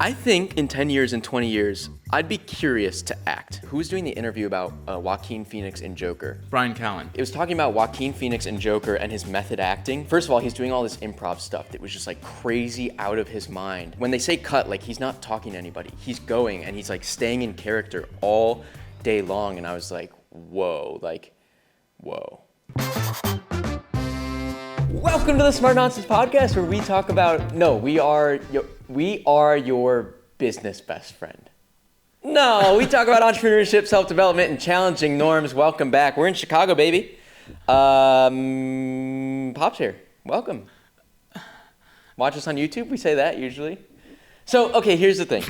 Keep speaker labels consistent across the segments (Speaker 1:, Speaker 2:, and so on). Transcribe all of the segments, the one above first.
Speaker 1: I think in 10 years and 20 years, I'd be curious to act. Who was doing the interview about Joaquin Phoenix and Joker?
Speaker 2: Brian Callen.
Speaker 1: It was talking about Joaquin Phoenix and Joker and his method acting. First of all, he's doing all this improv stuff that was just like crazy out of his mind. When they say cut, like he's not talking to anybody. He's going and he's like staying in character all day long. And I was like, whoa, whoa. Welcome to the Smart Nonsense Podcast, where we talk about, we are your business best friend. No, we talk about entrepreneurship, self-development, and challenging norms. Welcome back. We're in Chicago, baby. Pop's here. Welcome. Watch us on YouTube. We say that usually. So, okay, here's the thing.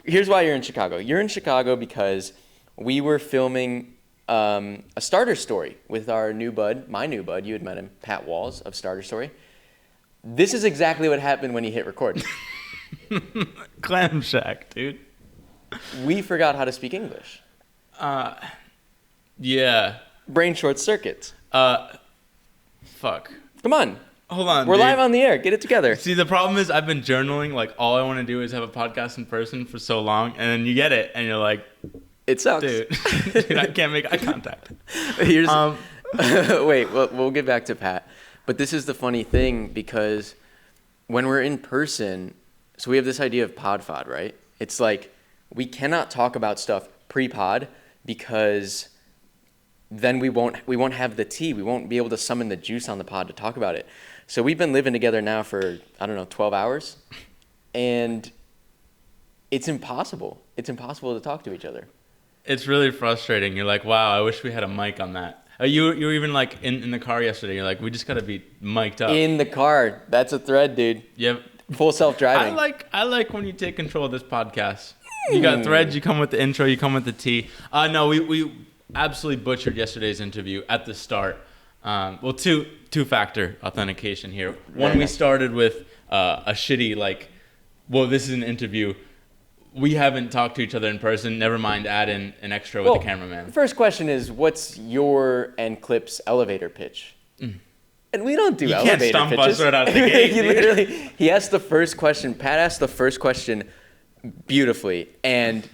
Speaker 1: Here's why you're in Chicago. You're in Chicago because we were filming a Starter Story with our new bud, my new bud. You had met him, Pat Walls of Starter Story. This is exactly what happened when he hit record.
Speaker 2: Clam Shack, dude.
Speaker 1: We forgot how to speak English.
Speaker 2: Yeah.
Speaker 1: Brain short circuits.
Speaker 2: Fuck.
Speaker 1: Come on.
Speaker 2: Hold on,
Speaker 1: We're
Speaker 2: dude.
Speaker 1: live on the air. Get it together.
Speaker 2: See, the problem is I've been journaling, like, all I want to do is have a podcast in person for so long, and then you get it, and you're like,
Speaker 1: it sucks.
Speaker 2: dude, I can't make eye contact.
Speaker 1: Here's wait, we'll get back to Pat. But this is the funny thing, because when we're in person, so we have this idea of pod-fod, right? It's like we cannot talk about stuff pre-pod because then we won't have the tea. We won't be able to summon the juice on the pod to talk about it. So we've been living together now for, 12 hours. And it's impossible. It's impossible to talk to each other.
Speaker 2: It's really frustrating. You're like, wow, I wish we had a mic on that. You were even like in the car yesterday. You're like, we just got to be mic'd up.
Speaker 1: In the car. That's a thread, dude.
Speaker 2: Yep.
Speaker 1: Full self-driving.
Speaker 2: I like when you take control of this podcast. You got threads, you come with the intro, you come with the tea. No, we absolutely butchered yesterday's interview at the start. Well, two-factor authentication here. One, we started with a shitty, this is an interview. We haven't talked to each other in person. Never mind, add in an extra with the cameraman.
Speaker 1: The first question is, what's your and Clip's elevator pitch? And we don't do elevator pitches. You can't stump us right out of the gate. He asked the first question. Pat asked the first question beautifully, and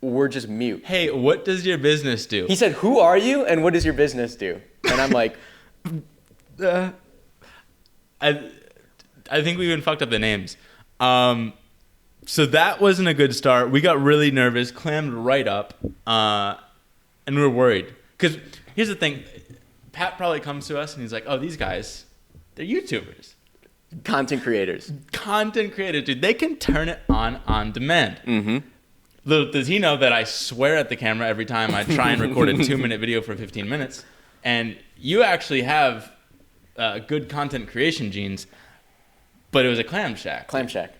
Speaker 1: we're just mute.
Speaker 2: Hey, what does your business do?
Speaker 1: He said, who are you, and what does your business do? And I'm like...
Speaker 2: I think we even fucked up the names. So that wasn't a good start. We got really nervous, clammed right up, and we were worried. Because here's the thing. Pat probably comes to us, and he's like, oh, these guys, they're YouTubers.
Speaker 1: Content creators,
Speaker 2: dude. They can turn it on demand. Mm-hmm. Little does he know that I swear at the camera every time I try and record a 2-minute video for 15 minutes. And you actually have good content creation genes, but it was a clam shack.
Speaker 1: Clam shack.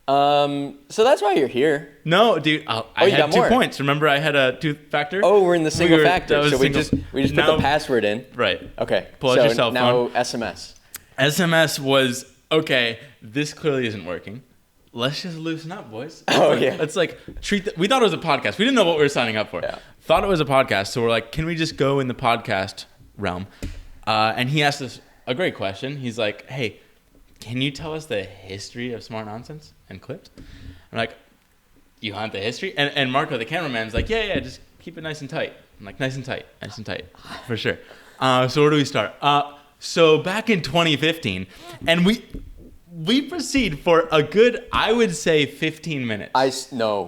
Speaker 1: So that's why you're here.
Speaker 2: No, dude. I had 2 points. Remember, I had a two-factor.
Speaker 1: Oh, we're in the single factor. So we just put the password in.
Speaker 2: Right.
Speaker 1: Okay.
Speaker 2: Pull out your cell phone.
Speaker 1: Now SMS.
Speaker 2: SMS was, okay, this clearly isn't working. Let's just loosen up, boys.
Speaker 1: Yeah.
Speaker 2: Let's we thought it was a podcast. We didn't know what we were signing up for.
Speaker 1: Yeah.
Speaker 2: Thought it was a podcast. So we're like, can we just go in the podcast realm? And he asked us a great question. He's like, hey, can you tell us the history of Smart Nonsense and Clips? I'm like, you want the history? And Marco, the cameraman's like, yeah, just keep it nice and tight. I'm like, nice and tight, for sure. So where do we start? So back in 2015, and we proceed for a good, I would say, 15 minutes.
Speaker 1: I saw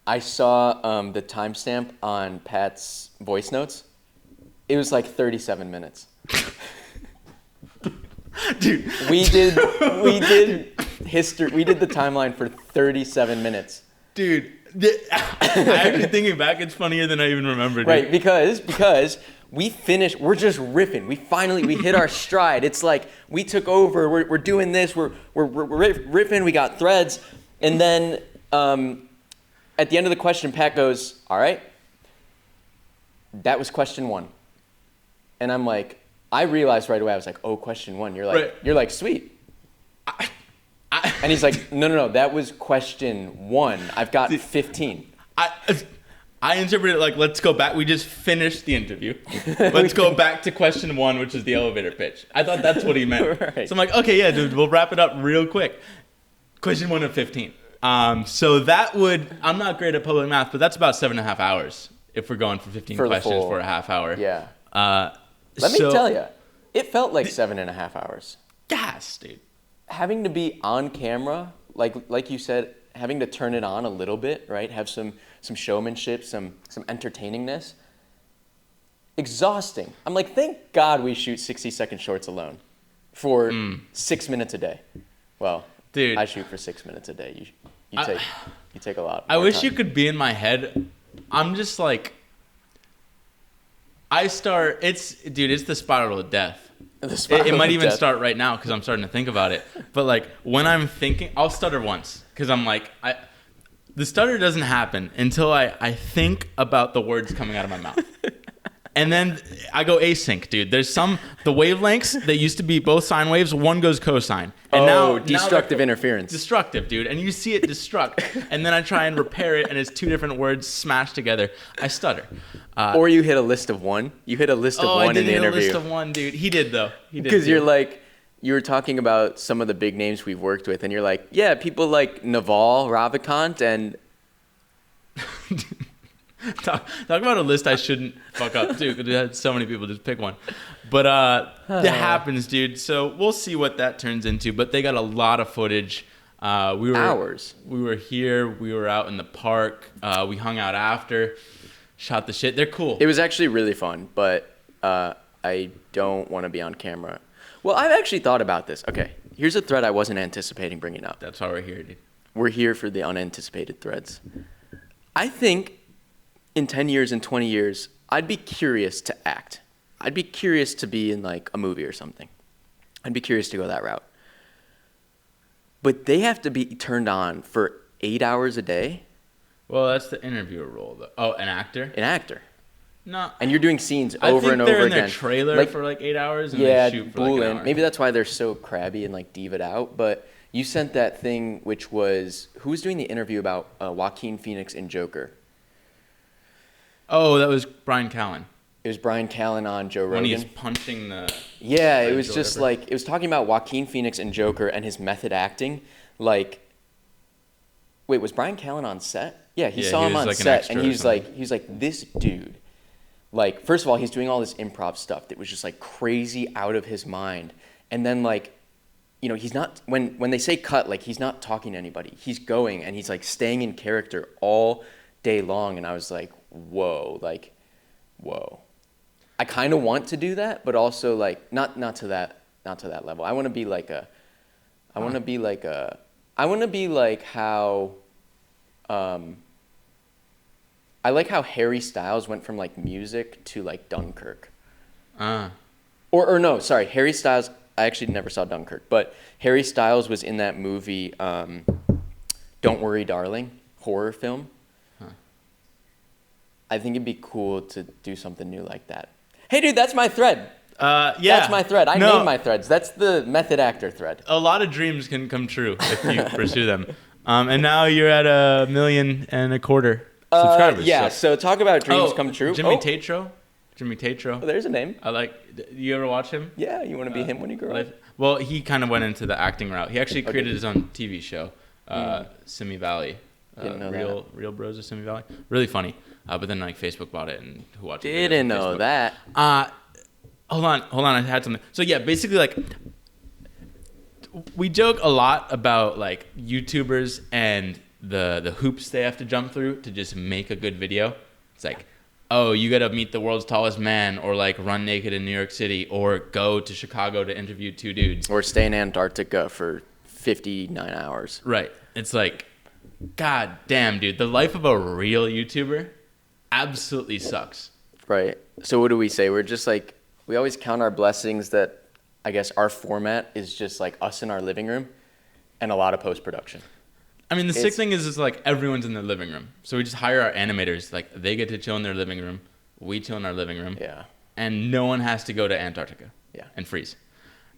Speaker 1: the timestamp on Pat's voice notes. It was like 37 minutes.
Speaker 2: Dude,
Speaker 1: we did history. We did the timeline for 37 minutes.
Speaker 2: Dude, actually thinking back, it's funnier than I even remembered.
Speaker 1: Right, because we finished. We're just riffing. We hit our stride. It's like we took over. We're doing this. We're riffing. We got threads, and then at the end of the question, Pat goes, "All right, that was question 1," and I'm like. I realized right away, I was like, oh, question 1. You're like, sweet. And he's like, no, that was question 1. I've got 15.
Speaker 2: I interpreted it like, let's go back. We just finished the interview. Let's go back to question 1, which is the elevator pitch. I thought that's what he meant. Right. So I'm like, okay, yeah, dude, we'll wrap it up real quick. Question 1 of 15. So that would, I'm not great at public math, but that's about 7.5 hours if we're going for 15 questions for a half hour.
Speaker 1: Yeah. Let me tell you, it felt like 7.5 hours.
Speaker 2: Gas, dude.
Speaker 1: Having to be on camera, like you said, having to turn it on a little bit, right? Have some showmanship, some entertainingness. Exhausting. I'm like, thank God we shoot 60-second shorts alone for 6 minutes a day. Well, dude, I shoot for 6 minutes a day. You take a lot.
Speaker 2: I wish
Speaker 1: time.
Speaker 2: you could be in my head. I'm just like, it's the spiral of death. It might even start right now because I'm starting to think about it. But like when I'm thinking, I'll stutter once because I'm like, the stutter doesn't happen until I think about the words coming out of my mouth. And then I go async, dude. There's the wavelengths that used to be both sine waves, one goes cosine. And now
Speaker 1: destructive interference.
Speaker 2: Destructive, dude. And you see it destruct. And then I try and repair it, and it's two different words smashed together. I stutter.
Speaker 1: Or you hit a list of one. You hit a list of one in the interview.
Speaker 2: I did hit a list of one, dude. He did, though.
Speaker 1: Because you were talking about some of the big names we've worked with, and you're like, yeah, people like Naval Ravikant and...
Speaker 2: Talk about a list I shouldn't fuck up too, because we had so many people just pick one. But it happens, dude. So we'll see what that turns into. But they got a lot of footage.
Speaker 1: Hours.
Speaker 2: We were here. We were out in the park. We hung out after. Shot the shit. They're cool.
Speaker 1: It was actually really fun, but I don't want to be on camera. Well, I've actually thought about this. Okay, here's a thread I wasn't anticipating bringing up.
Speaker 2: That's why we're here, dude.
Speaker 1: We're here for the unanticipated threads. I think in 10 years and 20 years, I'd be curious to act. I'd be curious to be in like a movie or something. I'd be curious to go that route. But they have to be turned on for 8 hours a day.
Speaker 2: Well, that's the interviewer role, though. Oh, an actor?
Speaker 1: An actor.
Speaker 2: No.
Speaker 1: And you're doing scenes over and over again. I think
Speaker 2: they're in their trailer for like 8 hours and they shoot for like an hour.
Speaker 1: Maybe that's why they're so crabby and like diva out. But you sent that thing which was, who was doing the interview about Joaquin Phoenix in Joker?
Speaker 2: Oh, that was Brian Callen.
Speaker 1: It was Brian Callen on Joe Rogan.
Speaker 2: When he's punching the...
Speaker 1: Yeah, it was just like, it was talking about Joaquin Phoenix and Joker and his method acting. Like, wait, was Brian Callen on set? Yeah, he saw him on like set and he was like, this dude. Like, first of all, he's doing all this improv stuff that was just like crazy out of his mind. And then like, you know, he's not, when they say cut, like he's not talking to anybody. He's going and he's like staying in character all day long. And I was like, whoa. I kind of want to do that, but also like not to that level. I want to be like how I like how Harry Styles went from like music to like Dunkirk. Or no, sorry, Harry Styles, I actually never saw Dunkirk, but Harry Styles was in that movie Don't Worry Darling, horror film. I think it'd be cool to do something new like that. Hey, dude, that's my thread.
Speaker 2: Yeah.
Speaker 1: That's my thread. I made my threads. That's the method actor thread.
Speaker 2: A lot of dreams can come true if you pursue them. And now you're at 1.25 million subscribers.
Speaker 1: Yeah, so talk about dreams come true.
Speaker 2: Jimmy Tatro.
Speaker 1: Oh, there's a name.
Speaker 2: You ever watch him?
Speaker 1: Yeah, you want to be him when you grow up?
Speaker 2: Well, he kind of went into the acting route. He actually created his own TV show, Simi Valley. Real Bros of Simi Valley. Really funny. But then like Facebook bought it and who watched it?
Speaker 1: Didn't know that.
Speaker 2: Hold on. I had something. So yeah, basically like we joke a lot about like YouTubers and the hoops they have to jump through to just make a good video. It's like, oh, you got to meet the world's tallest man, or like run naked in New York City, or go to Chicago to interview 2 dudes,
Speaker 1: or stay in Antarctica for 59 hours.
Speaker 2: Right. It's like, god damn, dude, the life of a real YouTuber absolutely sucks.
Speaker 1: Right. So what do we say? We're just like, we always count our blessings that I guess our format is just like us in our living room and a lot of post-production.
Speaker 2: I mean, the sick thing is like everyone's in their living room. So we just hire our animators. Like they get to chill in their living room. We chill in our living room.
Speaker 1: Yeah.
Speaker 2: And no one has to go to Antarctica.
Speaker 1: Yeah.
Speaker 2: And freeze.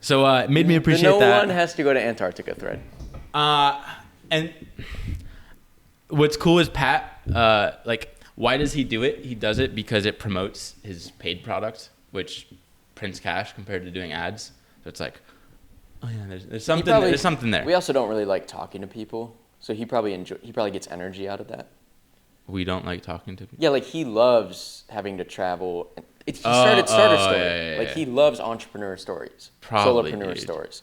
Speaker 2: So it made me appreciate that.
Speaker 1: No one has to go to Antarctica thread.
Speaker 2: And what's cool is Pat, like, why does he do it? He does it because it promotes his paid product, which prints cash compared to doing ads. So it's like, Oh yeah, there's
Speaker 1: He
Speaker 2: something.
Speaker 1: probably-
Speaker 2: There's something there.
Speaker 1: We also don't really like talking to people, so he probably gets energy out of that.
Speaker 2: We don't like talking to people.
Speaker 1: Yeah, like he loves having to travel. He started Starter Story.
Speaker 2: yeah,
Speaker 1: Like
Speaker 2: yeah.
Speaker 1: he loves entrepreneur stories,
Speaker 2: Probably,
Speaker 1: solopreneur
Speaker 2: dude.
Speaker 1: stories.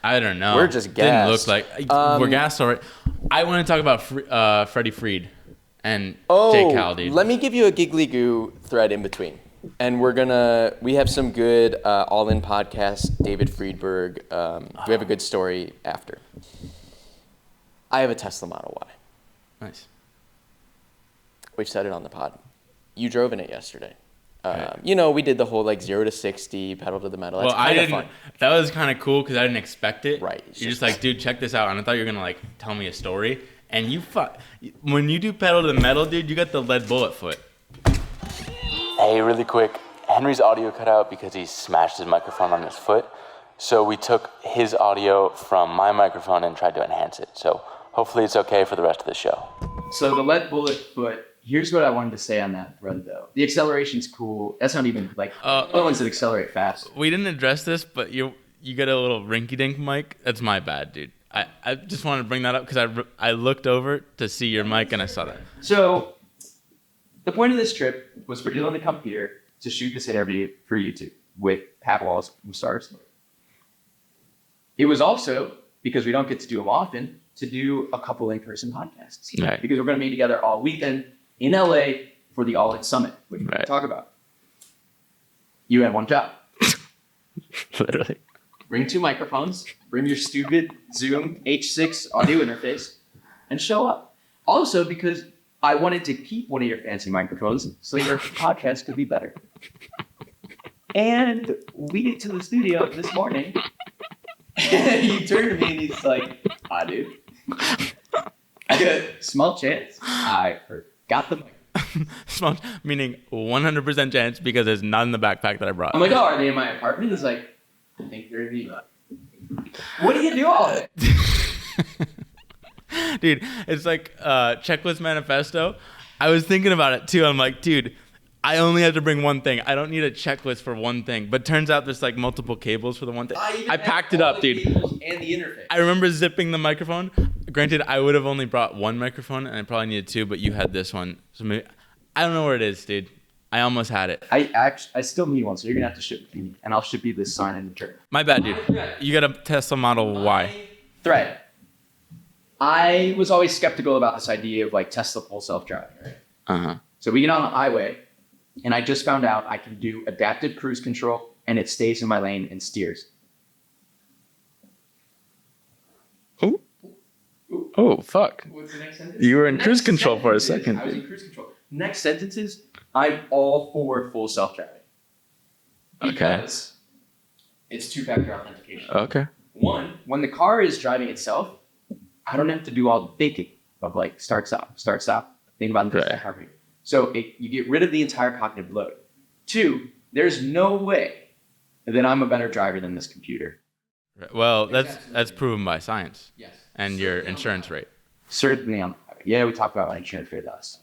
Speaker 2: I don't know.
Speaker 1: We're just
Speaker 2: Didn't look
Speaker 1: gassed.
Speaker 2: like we're gassed already. I want to talk about Freddie Freed and
Speaker 1: Oh,
Speaker 2: Jay Cal, dude.
Speaker 1: let me give you a giggly goo thread in between. And we have some good All In podcast, David Friedberg. We have a good story after. I have a Tesla Model Y.
Speaker 2: Nice.
Speaker 1: We've said it on the pod. You drove in it yesterday.
Speaker 2: Right.
Speaker 1: We did the whole like 0 to 60, pedal to the metal. That's
Speaker 2: Well, I
Speaker 1: kind of
Speaker 2: didn't.
Speaker 1: fun.
Speaker 2: That was kind of cool because I didn't expect it.
Speaker 1: Right. It's
Speaker 2: You're
Speaker 1: just-
Speaker 2: just like, dude, check this out, and I thought you were gonna like tell me a story. And when you do pedal to the metal, dude, you got the lead bullet foot. Hey, really quick. Henry's audio cut out because he smashed his microphone on his foot. So we took his audio from my microphone and tried to enhance it. So hopefully it's okay for the rest of the show.
Speaker 3: So the lead bullet foot, here's what I wanted to say on that thread though. The acceleration's cool. That's not even like the ones that accelerate fast.
Speaker 2: We didn't address this, but you got a little rinky-dink mic. That's my bad, dude. I just wanted to bring that up because I looked over to see your mic and I saw that.
Speaker 3: So the point of this trip was for Dylan to come here to shoot this interview for YouTube with Pat Walls from Stars. It was also, because we don't get to do them often, to do a couple in-person podcasts.
Speaker 2: Right.
Speaker 3: Because we're going to be together all weekend in LA for the All In Summit, which we're going
Speaker 2: Right.
Speaker 3: to talk about. You had one job.
Speaker 2: Literally.
Speaker 3: Bring 2 microphones, bring your stupid Zoom H6 audio interface, and show up. Also, because I wanted to keep one of your fancy microphones so your podcast could be better. And we get to the studio this morning, and he turned to me and he's like, dude, I got a small chance. I forgot the mic.
Speaker 2: Small, meaning 100% chance because it's not in the backpack that I brought.
Speaker 3: I'm like, are they in my apartment? He's like, I think they're in the... What do you do all of it?
Speaker 2: Dude, it's like checklist manifesto. I was thinking about it too. I'm like, dude, I only have to bring one thing. I don't need a checklist for one thing. But turns out there's like multiple cables for the one thing. I packed it up, dude.
Speaker 3: And the interface.
Speaker 2: I remember zipping the microphone. Granted, I would have only brought one microphone and I probably needed 2, but you had this one. So maybe I don't know where it is, dude. I almost had it.
Speaker 3: I still need one, so you're gonna have to ship it to me, and I'll ship you this sign and return.
Speaker 2: My bad, dude. You got a Tesla Model Y.
Speaker 3: Thread. I was always skeptical about this idea of like Tesla full self-driving, right?
Speaker 2: Uh-huh.
Speaker 3: So we get on the highway, and I just found out I can do adaptive cruise control, and it stays in my lane and steers.
Speaker 2: Oh, fuck.
Speaker 3: What's the next sentence?
Speaker 2: You were in cruise
Speaker 3: Next
Speaker 2: control for a
Speaker 3: sentence
Speaker 2: second.
Speaker 3: I was in cruise control. Next sentence is, I'm all for full self-driving.
Speaker 2: Okay.
Speaker 3: Because it's 2-factor authentication.
Speaker 2: Okay.
Speaker 3: One, when the car is driving itself, I don't have to do all the thinking of like start, stop, think about this,
Speaker 2: Right.
Speaker 3: car. So you get rid of the entire cognitive load. 2, there's no way that I'm a better driver than this computer.
Speaker 2: Well, that's proven by science
Speaker 3: Yes.
Speaker 2: and your insurance rate.
Speaker 3: Certainly on the highway. Yeah, we talked about my insurance rate last.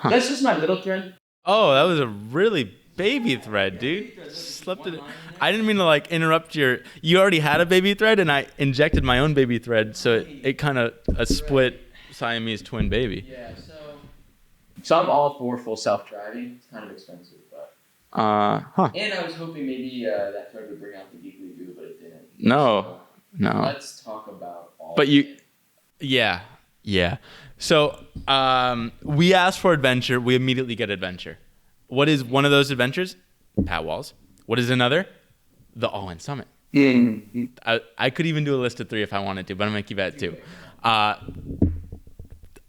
Speaker 3: That's just my little thread.
Speaker 2: Oh, that was a really baby thread, dude. Slept it. I didn't mean to like interrupt you already had a baby thread and I injected my own baby thread, so it kind of a split Siamese twin baby.
Speaker 3: Yeah, so I'm all for full self-driving. It's kind of expensive, but. And I was hoping maybe that thread would bring out the geekly goo, but it didn't.
Speaker 2: No.
Speaker 3: Let's talk about all
Speaker 2: But
Speaker 3: of
Speaker 2: you,
Speaker 3: it.
Speaker 2: yeah. So we asked for adventure. We immediately get adventure. What is one of those adventures? Pat Walls. What is another? The All In Summit. I could even do a list of 3 if I wanted to, but I'm gonna keep it at 2.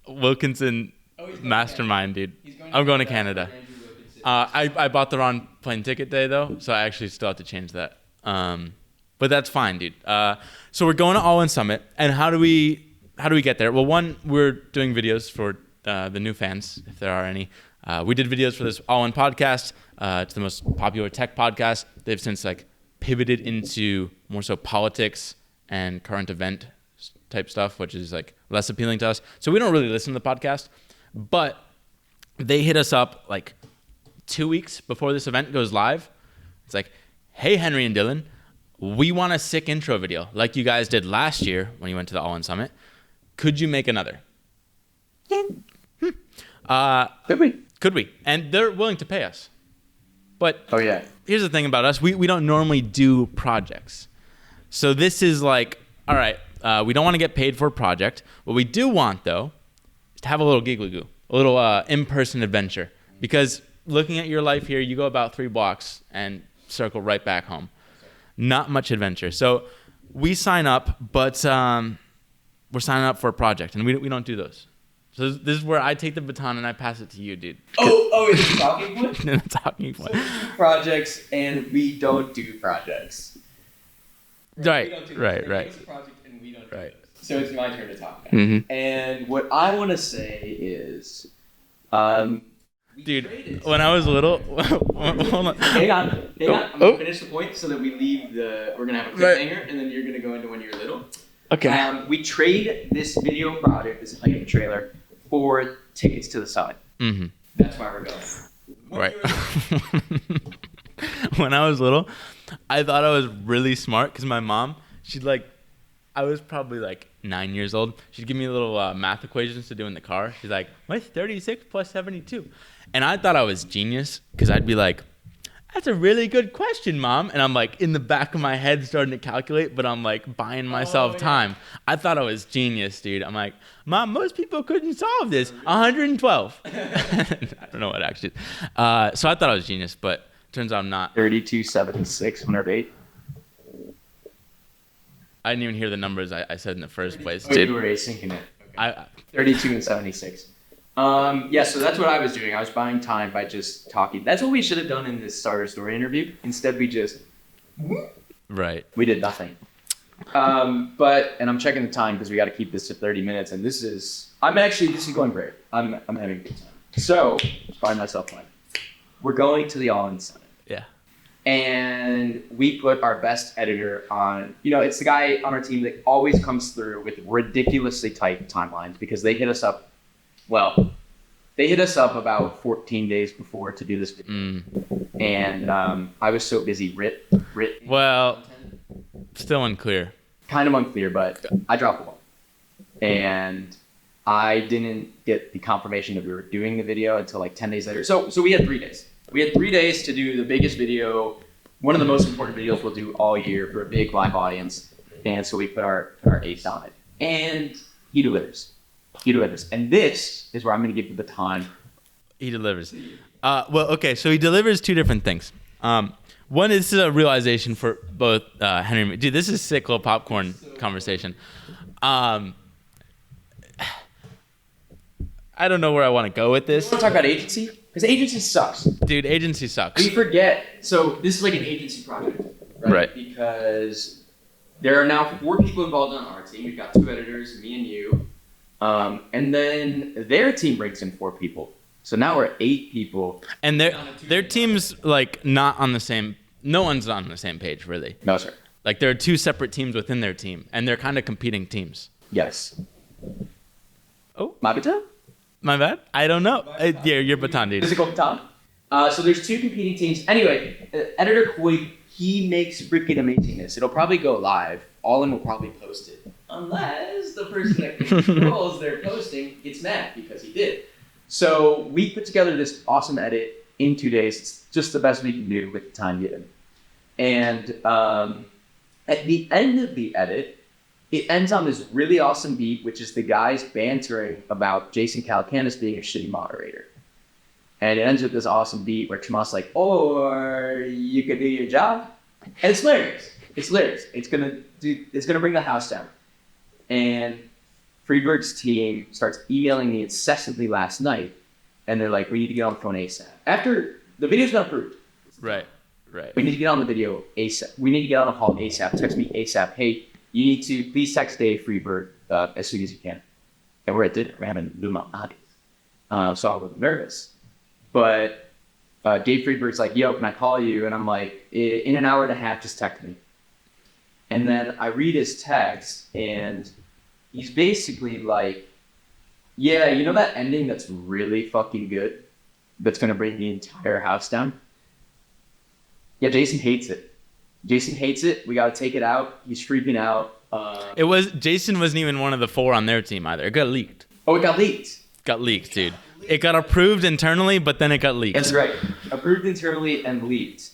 Speaker 2: Wilkinson, mastermind, dude. I'm going to Canada. I bought the wrong plane ticket day though, so I actually still have to change that. But that's fine, dude. So we're going to All In Summit, and how do we get there? Well, one, we're doing videos for the new fans, if there are any. We did videos for this All In podcast. It's the most popular tech podcast. They've since like pivoted into more so politics and current event type stuff, which is like less appealing to us. So we don't really listen to the podcast, but they hit us up like 2 weeks before this event goes live. It's like, hey, Henry and Dylan, we want a sick intro video like you guys did last year when you went to the All In Summit. Could you make another? Could we? And they're willing to pay us. But
Speaker 3: Oh yeah.
Speaker 2: here's the thing about us. We don't normally do projects. So this is like, all right, we don't want to get paid for a project. What we do want, though, is to have a little giggly goo, a little in-person adventure. Because looking at your life here, you go about 3 blocks and circle right back home. Not much adventure. So we sign up, but we're signing up for a project, and we don't do those. So this is where I take the baton and I pass it to you, dude.
Speaker 1: Oh, it's a talking point?
Speaker 2: The talking point.
Speaker 1: So we do projects and we don't do projects.
Speaker 2: Right,
Speaker 1: We don't do
Speaker 2: right,
Speaker 1: those.
Speaker 2: right.
Speaker 1: They give us a project and we don't do
Speaker 2: Right.
Speaker 1: those. So it's my turn to talk now.
Speaker 2: Mhm.
Speaker 1: And what I want to say is, we
Speaker 2: Dude,
Speaker 1: traded.
Speaker 2: when I was little, hold on.
Speaker 1: Hang on. I'm
Speaker 2: Oh.
Speaker 1: gonna finish the point so that we leave we're gonna have a cliffhanger, and then you're gonna go into when you're little.
Speaker 2: Okay.
Speaker 1: We trade this video project, this hiking trailer, for tickets to the summit.
Speaker 2: Mm-hmm.
Speaker 1: That's why we're going. When
Speaker 2: Right.
Speaker 1: you were-
Speaker 2: When I was little, I thought I was really smart because my mom, I was probably like 9 years old. She'd give me little math equations to do in the car. She's like, what's 36 plus 72? And I thought I was genius because I'd be like, that's a really good question, Mom. And I'm like in the back of my head starting to calculate, but I'm like buying myself time. I thought I was genius, dude. I'm like, Mom, most people couldn't solve this. 112. I don't know what actually. So I thought I was genius, but turns out I'm not.
Speaker 3: 3276 108.
Speaker 2: I didn't even hear the numbers I said in the first place.
Speaker 3: Oh, you were asyncing it.
Speaker 2: I
Speaker 3: 32 and 76.
Speaker 1: Yeah, so that's what I was doing. I was buying time by just talking. That's what we should have done in this starter story interview. Instead, we
Speaker 2: right.
Speaker 3: We did nothing.
Speaker 1: But I'm checking the time because we got to keep this to 30 minutes, and this is going great. I'm having a good time. So, find myself one. We're going to the All In Summit.
Speaker 2: Yeah.
Speaker 1: And we put our best editor on, it's the guy on our team that always comes through with ridiculously tight timelines because they hit us up about 14 days before to do this video. And I was so busy
Speaker 2: Well, still unclear.
Speaker 1: kind of unclear, but I dropped the ball. And I didn't get the confirmation that we were doing the video until like 10 days later. So we had 3 days. We had 3 days to do the biggest video, one of the most important videos we'll do all year for a big live audience. And so we put our ace on it. And he delivers. And this is where I'm going to give you the time.
Speaker 2: He delivers. Well, okay, so he delivers 2 different things. One is a realization for both Henry and me. Dude, this is sick little popcorn conversation. I don't know where I want to go with this.
Speaker 1: You want to talk about agency? Because agency sucks.
Speaker 2: Dude, agency sucks.
Speaker 1: We forget. So this is like an agency project,
Speaker 2: Right.
Speaker 1: Because there are now 4 people involved on our team. We've got 2 editors, me and you. And then their team brings in 4 people. So now we're 8 people.
Speaker 2: And their team's like not on the same. No one's on the same page, really.
Speaker 3: No, sir.
Speaker 2: Like there are 2 separate teams within their team, and they're kind of competing teams.
Speaker 3: Yes.
Speaker 2: Oh,
Speaker 3: My baton?
Speaker 2: my bad. I don't know. Yeah, your baton, dude.
Speaker 1: Physical baton. So there's 2 competing teams. Anyway, editor Coy, he makes freaking amazingness. It'll probably go live. All in will probably post it. Unless the person that controls their posting gets mad because he did. So we put together this awesome edit in 2 days. It's just the best we can do with the time given. And at the end of the edit, it ends on this really awesome beat, which is the guys bantering about Jason Calacanis being a shitty moderator. And it ends with this awesome beat where Tomas like, or you could do your job. And it's hilarious. It's hilarious. It's gonna bring the house down. And Friedberg's team starts emailing me incessantly last night, and they're like, we need to get on the phone ASAP. After the video's been approved.
Speaker 2: Right.
Speaker 1: We need to get on the video ASAP. We need to get on the call ASAP. Text me ASAP. Hey, you need to please text Dave Friedberg as soon as you can. And we're at dinner. We're having Luma Adi. So I was nervous. But Dave Friedberg's like, yo, can I call you? And I'm like, in an hour and a half, just text me. And then I read his text, and he's basically like, yeah, you know that ending that's really fucking good? That's going to bring the entire house down? Yeah, Jason hates it.
Speaker 3: Jason hates it. We got to take it out. He's freaking out.
Speaker 2: Jason wasn't even one of the 4 on their team either. It got leaked.
Speaker 3: Oh, it got leaked.
Speaker 2: Got leaked, dude. It got approved internally, but then it got leaked.
Speaker 3: That's right. Approved internally and leaked.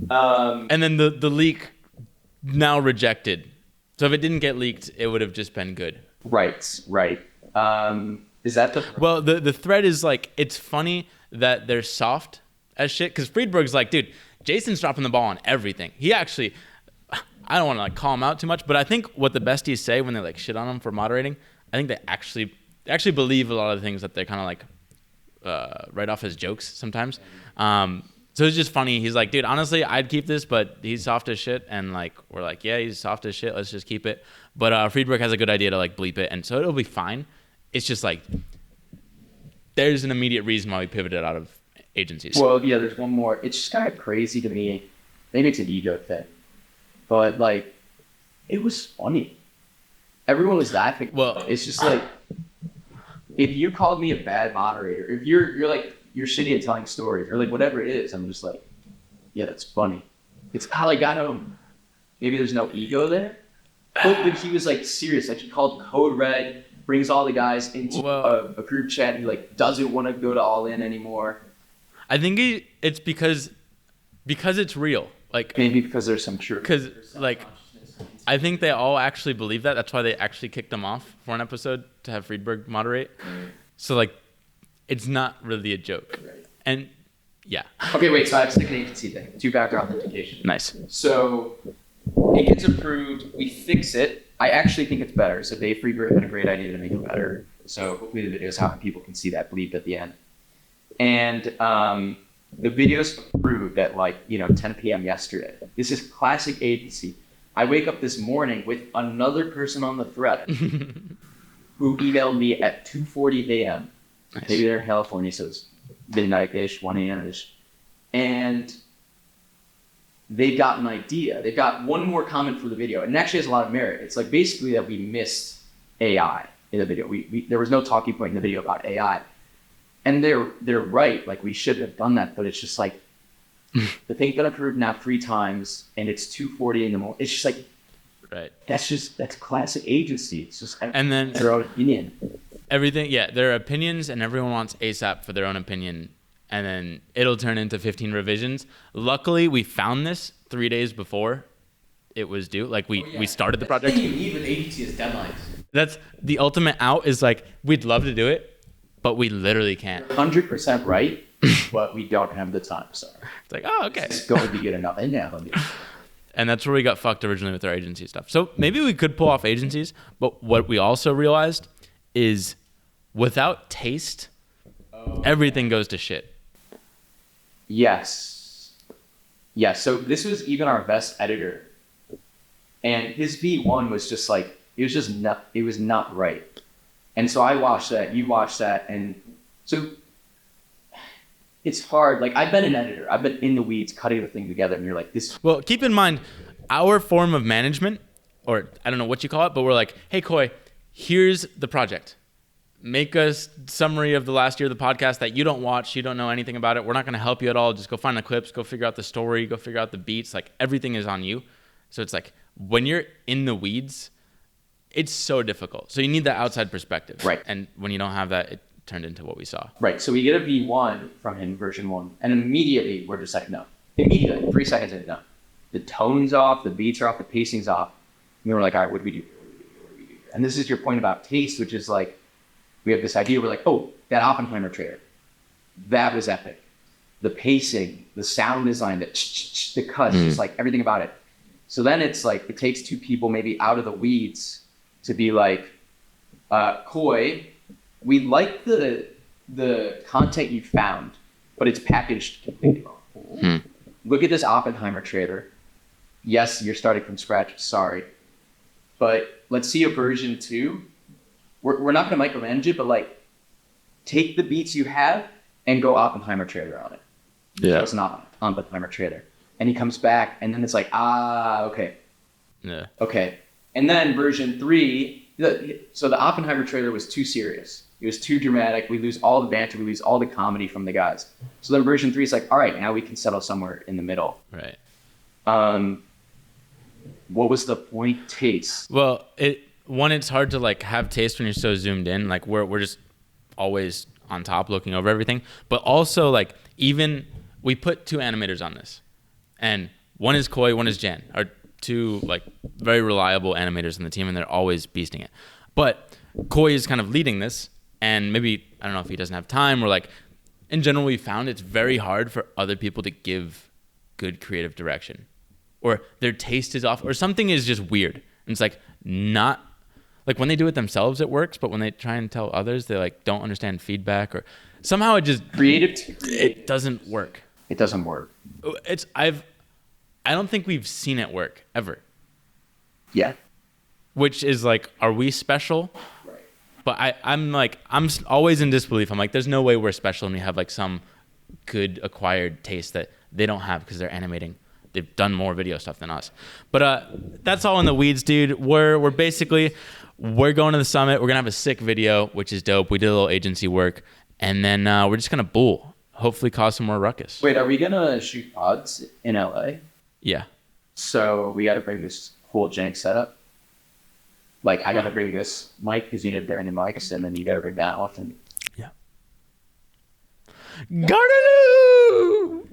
Speaker 2: And then the leak now rejected. So if it didn't get leaked, it would have just been good.
Speaker 3: Right. Is that the...
Speaker 2: Well, the thread is like, it's funny that they're soft as shit, because Friedberg's like, dude, Jason's dropping the ball on everything. He actually, I don't want to like call him out too much, but I think what the besties say when they like shit on him for moderating, I think they actually believe a lot of the things that they kind of like write off as jokes sometimes. So it's just funny. He's like, dude, honestly, I'd keep this, but he's soft as shit. And like, we're like, yeah, he's soft as shit. Let's just keep it. But Friedberg has a good idea to like bleep it. And so it'll be fine. It's just like, there's an immediate reason why we pivoted out of agencies.
Speaker 3: Well, yeah, there's one more. It's just kind of crazy to me. Maybe it's an ego thing. But like, it was funny. Everyone was laughing.
Speaker 2: Well,
Speaker 3: it's just like, if you called me a bad moderator, if you're like, you're shitty at telling stories or like whatever it is, I'm just like, yeah, that's funny. It's like, I know maybe there's no ego there, but he was like serious. Like he called Code Red, brings all the guys into a group chat. He like doesn't want to go to All In anymore.
Speaker 2: I think it's because it's real. Like
Speaker 3: maybe because there's some truth.
Speaker 2: Because like, I think they all actually believe that. That's why they actually kicked him off for an episode to have Friedberg moderate. So like, it's not really a joke.
Speaker 3: Right.
Speaker 2: And yeah.
Speaker 3: Okay, wait. So I have a second agency thing. 2-factor authentication.
Speaker 2: Nice.
Speaker 3: So it gets approved. We fix it. I actually think it's better. So Dave Friedberg had a great idea to make it better. So hopefully the video is how people can see that bleep at the end. And the video's approved at like 10 p.m. yesterday. This is classic agency. I wake up this morning with another person on the thread who emailed me at 2:40 a.m. Nice. Maybe they're in California, so it's midnight-ish, 1 a.m.-ish. And they've got an idea. They've got one more comment for the video, and it actually has a lot of merit. It's like basically that we missed AI in the video. There was no talking point in the video about AI. And they're right, like we should have done that, but it's just like, the thing got approved now 3 times, and it's 2:40 in the morning. It's just like,
Speaker 2: right.
Speaker 3: That's classic agency. It's just
Speaker 2: and then
Speaker 3: their own opinion.
Speaker 2: Everything, yeah, their opinions, and everyone wants ASAP for their own opinion, and then it'll turn into 15 revisions. Luckily, we found this 3 days before it was due. Like we started the project.
Speaker 3: That's the thing you need with agency is deadlines.
Speaker 2: That's the ultimate out. Is like we'd love to do it, but we literally can't.
Speaker 3: 100% right, but we don't have the time. Sorry.
Speaker 2: It's like, oh, okay.
Speaker 3: It's going to be good enough.
Speaker 2: And that's where we got fucked originally with our agency stuff. So maybe we could pull off agencies, but what we also realized is without taste, everything goes to shit.
Speaker 3: Yes. Yeah, so this was even our best editor. And his V1 was just like, it was not right. And so I watched that, you watched that, and so it's hard. Like, I've been an editor. I've been in the weeds cutting the thing together, and you're like, this.
Speaker 2: Well, keep in mind, our form of management, or I don't know what you call it, but we're like, hey, Coy, here's the project. Make a summary of the last year of the podcast that you don't watch, you don't know anything about it. We're not going to help you at all. Just go find the clips, go figure out the story, go figure out the beats. Like, everything is on you. So it's like, when you're in the weeds, it's so difficult. So you need that outside perspective.
Speaker 3: Right.
Speaker 2: And when you don't have that, it turned into what we saw.
Speaker 3: Right. So we get a V1 from him, version 1, and immediately we're just like, no. Immediately, 3 seconds in, no. The tone's off, the beats are off, the pacing's off. And we're like, all right, what do we do? And this is your point about taste, which is like, we have this idea, we're like, oh, that Oppenheimer trailer, that was epic. The pacing, the sound design, the cuts, just like everything about it. So then it's like, it takes 2 people maybe out of the weeds to be like, Coy, we like the content you found, but it's packaged completely wrong. Look at this Oppenheimer trailer. Yes, you're starting from scratch, sorry. But let's see a version 2. We're not going to micromanage it, but like, take the beats you have and go Oppenheimer trailer on it.
Speaker 2: Yeah.
Speaker 3: It's not Oppenheimer trailer. And he comes back, and then it's like, okay.
Speaker 2: Yeah.
Speaker 3: Okay. And then version 3, so the Oppenheimer trailer was too serious. It was too dramatic. We lose all the banter. We lose all the comedy from the guys. So then version 3 is like, all right, now we can settle somewhere in the middle.
Speaker 2: Right.
Speaker 3: what was the point taste?
Speaker 2: Well, it's hard to like have taste when you're so zoomed in. Like we're just always on top looking over everything. But also like even we put 2 animators on this, and one is Koi, one is Jan, are 2 like very reliable animators in the team, and they're always beasting it. But Koi is kind of leading this, and maybe I don't know if he doesn't have time, or like in general we found it's very hard for other people to give good creative direction, or their taste is off, or something is just weird. And it's like not like when they do it themselves it works, but when they try and tell others they like don't understand feedback, or somehow it just it doesn't work.
Speaker 3: It doesn't work.
Speaker 2: I don't think we've seen it work ever.
Speaker 3: Yeah.
Speaker 2: Which is like, are we special?
Speaker 3: Right.
Speaker 2: But I'm always in disbelief. I'm like, there's no way we're special and we have like some good acquired taste that they don't have because they're animating. They've done more video stuff than us. But that's all in the weeds, dude. We're going to the summit. We're gonna have a sick video, which is dope. We did a little agency work, and then we're just gonna bull. Hopefully, cause some more ruckus.
Speaker 3: Wait, are we gonna shoot pods in LA?
Speaker 2: Yeah.
Speaker 3: So we gotta bring this whole jank setup. Like I gotta bring this mic because you need different mics, and then you gotta bring that one.
Speaker 2: Yeah. Garden.